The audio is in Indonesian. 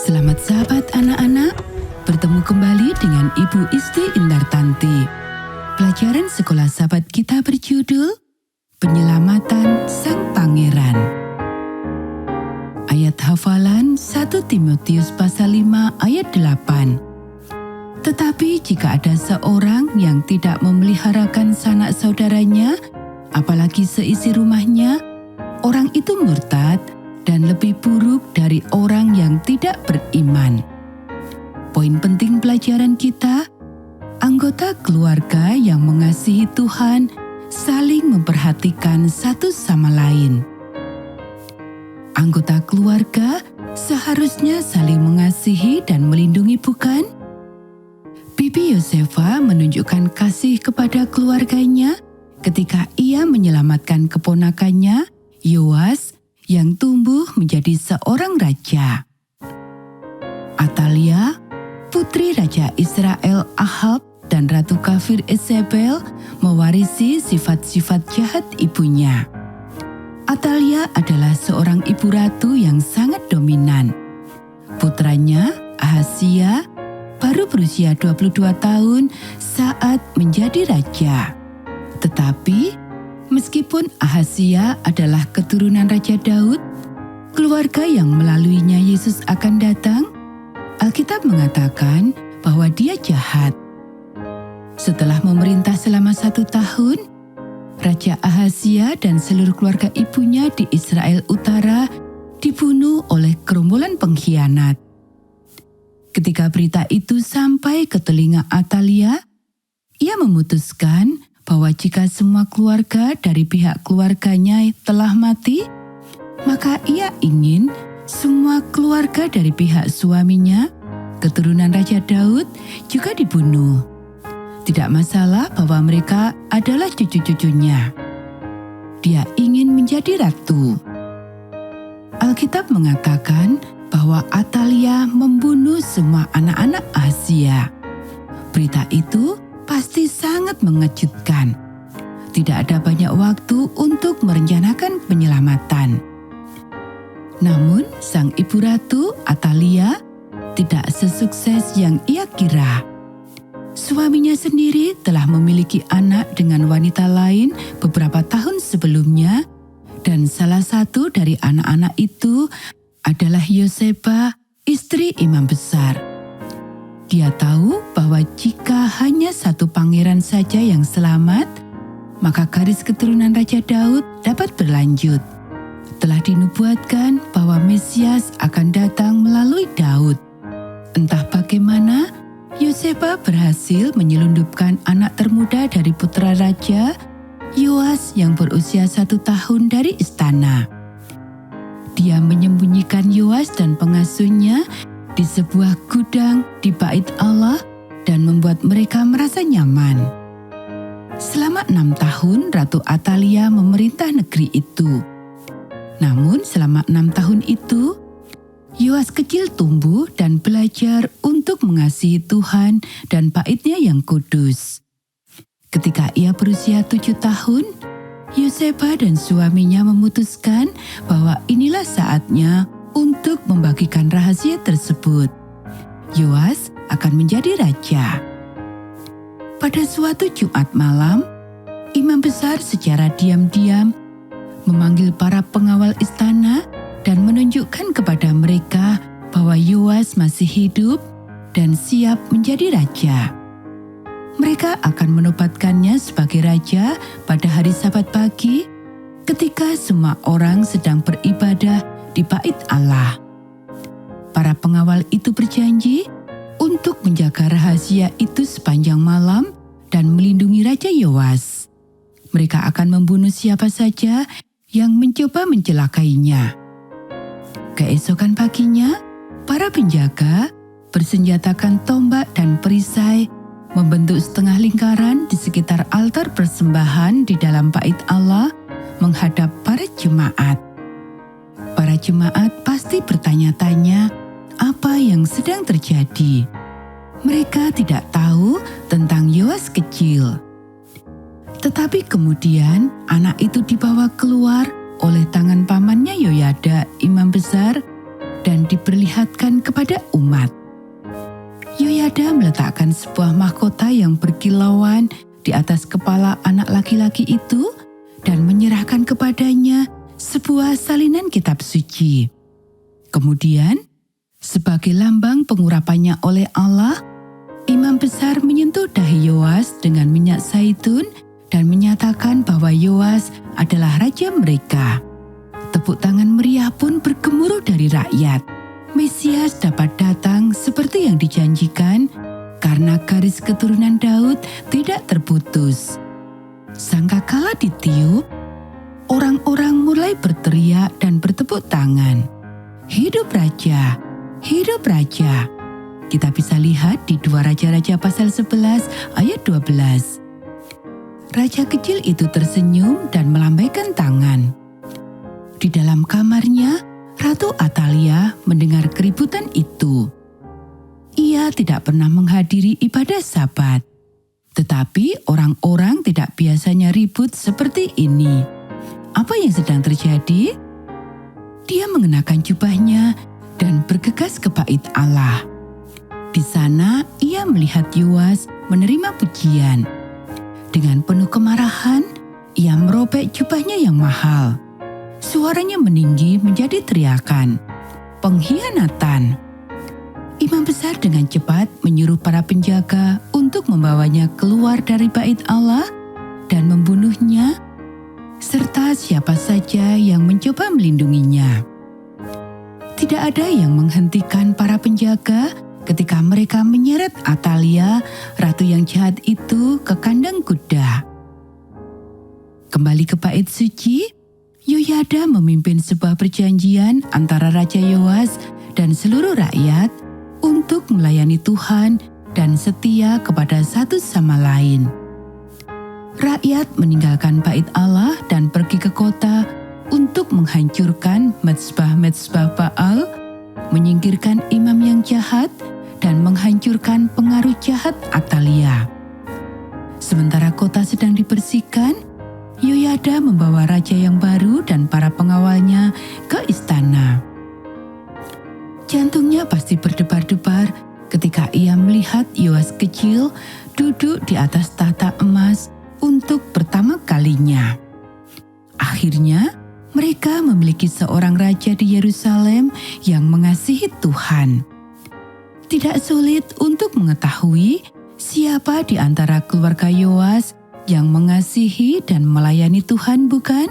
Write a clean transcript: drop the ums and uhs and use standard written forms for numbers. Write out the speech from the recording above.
Selamat sahabat anak-anak, bertemu kembali dengan Ibu Isti Indartanti. Pelajaran sekolah sahabat kita berjudul Penyelamatan Sang Pangeran. Ayat hafalan 1 Timotius pasal 5 ayat 8. Tetapi jika ada seorang yang tidak memeliharakan sanak saudaranya, apalagi seisi rumahnya, orang itu murtad dan lebih buruk dari orang yang tidak beriman. Poin penting pelajaran kita, anggota keluarga yang mengasihi Tuhan saling memperhatikan satu sama lain. Anggota keluarga seharusnya saling mengasihi dan melindungi, bukan? Bibi Yosefa menunjukkan kasih kepada keluarganya ketika ia menyelamatkan keponakannya, Yoas, yang tumbuh menjadi seorang raja. Atalia, putri Raja Israel Ahab dan Ratu Kafir Isabel, mewarisi sifat-sifat jahat ibunya. Atalia adalah seorang ibu ratu yang sangat dominan. Putranya, Ahazia, baru berusia 22 tahun saat menjadi raja. Tetapi meskipun Ahazia adalah keturunan Raja Daud, keluarga yang melaluinya Yesus akan datang, Alkitab mengatakan bahwa dia jahat. Setelah memerintah selama 1 tahun, Raja Ahazia dan seluruh keluarga ibunya di Israel Utara dibunuh oleh gerombolan pengkhianat. Ketika berita itu sampai ke telinga Atalia, ia memutuskan bahwa jika semua keluarga dari pihak keluarganya telah mati, maka ia ingin semua keluarga dari pihak suaminya, keturunan Raja Daud, juga dibunuh. Tidak masalah bahwa mereka adalah cucu-cucunya. Dia ingin menjadi ratu. Alkitab mengatakan bahwa Atalia membunuh semua anak-anak Ahazia. Berita itu pasti sangat mengejutkan. Tidak ada banyak waktu untuk merencanakan penyelamatan. Namun, sang ibu ratu, Atalia, tidak sesukses yang ia kira. Suaminya sendiri telah memiliki anak dengan wanita lain beberapa tahun sebelumnya, dan salah satu dari anak-anak itu adalah Yoseba, istri imam besar. Dia tahu bahwa jika hanya satu pangeran saja yang selamat, maka garis keturunan Raja Daud dapat berlanjut. Telah dinubuatkan bahwa Mesias akan datang melalui Daud. Entah bagaimana, Yoseba berhasil menyelundupkan anak termuda dari putra raja, Yoas, yang berusia 1 tahun dari istana. Dia menyembunyikan Yoas dan pengasuhnya di sebuah gudang di Bait Allah dan membuat mereka merasa nyaman. Selama 6 tahun Ratu Atalia memerintah negeri itu. Namun selama 6 tahun itu, Yoas kecil tumbuh dan belajar untuk mengasihi Tuhan dan Bait-Nya yang kudus. Ketika ia berusia 7 tahun, Yoseba dan suaminya memutuskan bahwa inilah saatnya untuk membagikan rahasia tersebut. Yoas akan menjadi raja. Pada suatu Jumat malam, imam besar secara diam-diam memanggil para pengawal istana dan menunjukkan kepada mereka bahwa Yoas masih hidup dan siap menjadi raja. Mereka akan menobatkannya sebagai raja pada hari Sabat pagi ketika semua orang sedang beribadah di Bait Allah. Para pengawal itu berjanji untuk menjaga rahasia itu sepanjang malam dan melindungi Raja Yoas. Mereka akan membunuh siapa saja yang mencoba mencelakainya. Keesokan paginya, para penjaga bersenjatakan tombak dan perisai, membentuk setengah lingkaran di sekitar altar persembahan di dalam Bait Allah menghadap para jemaat. Para jemaat pasti bertanya-tanya apa yang sedang terjadi. Mereka tidak tahu tentang Yoas kecil. Tetapi kemudian anak itu dibawa keluar oleh tangan pamannya Yoyada, imam besar, dan diperlihatkan kepada umat. Yoyada meletakkan sebuah mahkota yang berkilauan di atas kepala anak laki-laki itu dan menyerahkan kepadanya sebuah salinan kitab suci. Kemudian, sebagai lambang pengurapannya oleh Allah, imam besar menyentuh dahi Yoas dengan minyak zaitun dan menyatakan bahwa Yoas adalah raja mereka. Tepuk tangan meriah pun bergemuruh dari rakyat. Mesias dapat datang seperti yang dijanjikan karena garis keturunan Daud tidak terputus. Sangkakala ditiup, orang-orang mulai berteriak dan bertepuk tangan. Hidup Raja, hidup Raja. Kita bisa lihat di 2 Raja-Raja pasal 11 ayat 12. Raja kecil itu tersenyum dan melambaikan tangan. Di dalam kamarnya, Ratu Atalia mendengar keributan itu. Ia tidak pernah menghadiri ibadah Sabat, tetapi orang-orang tidak biasanya ribut seperti ini. Apa yang sedang terjadi? Dia mengenakan jubahnya dan bergegas ke bait Allah. Di sana ia melihat Yoas menerima pujian. Dengan penuh kemarahan, ia merobek jubahnya yang mahal. Suaranya meninggi menjadi teriakan, "Pengkhianatan!" Imam besar dengan cepat menyuruh para penjaga untuk membawanya keluar dari bait Allah dan membunuhnya, serta siapa saja yang mencoba melindunginya. Tidak ada yang menghentikan para penjaga ketika mereka menyeret Atalia, ratu yang jahat itu, ke kandang kuda. Kembali ke bait suci, Yoyada memimpin sebuah perjanjian antara Raja Yoas dan seluruh rakyat untuk melayani Tuhan dan setia kepada satu sama lain. Rakyat meninggalkan bait Allah dan pergi ke kota untuk menghancurkan mezbah-mezbah Baal, menyingkirkan imam yang jahat, dan menghancurkan pengaruh jahat Atalia. Sementara kota sedang dibersihkan, Yoyada membawa raja yang baru dan para pengawalnya ke istana. Jantungnya pasti berdebar-debar ketika ia melihat Yoas kecil duduk di atas tahta emas untuk pertama kalinya. Akhirnya, mereka memiliki seorang raja di Yerusalem yang mengasihi Tuhan. Tidak sulit untuk mengetahui siapa di antara keluarga Yoas yang mengasihi dan melayani Tuhan, bukan?